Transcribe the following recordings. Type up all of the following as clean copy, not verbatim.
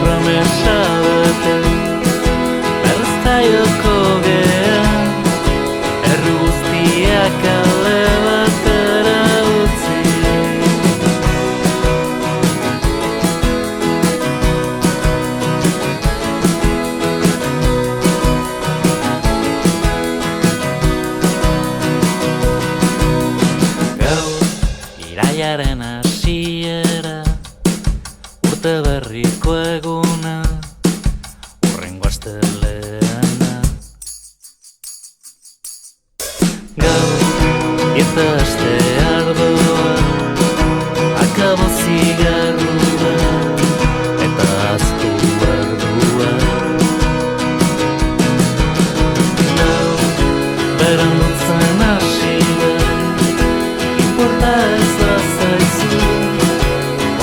promesa bete berreztaioko gea erru guztiak alde batera utzi. Iraiaren hasiera, urte berriko eguna, hurrengo astelehena. Gaur eta aste ardoa, akabo zigarrua eta aztu ardua. Gaur berandutzen hasi da, importa ez da zaizu,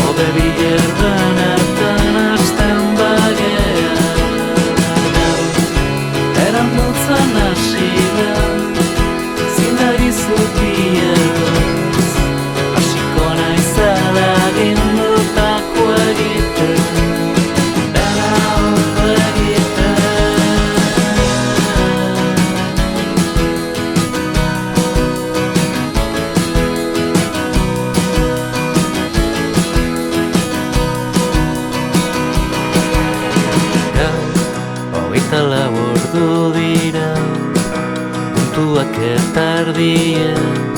hobe bilerban hartan hasten bagea. Gaur berandutzen hasi da, zindagizu bierdoz, hasiko naizela gindutako egiten, dena ondo egiten. Hogeita lau ordu dira, puntuak eta erdiak,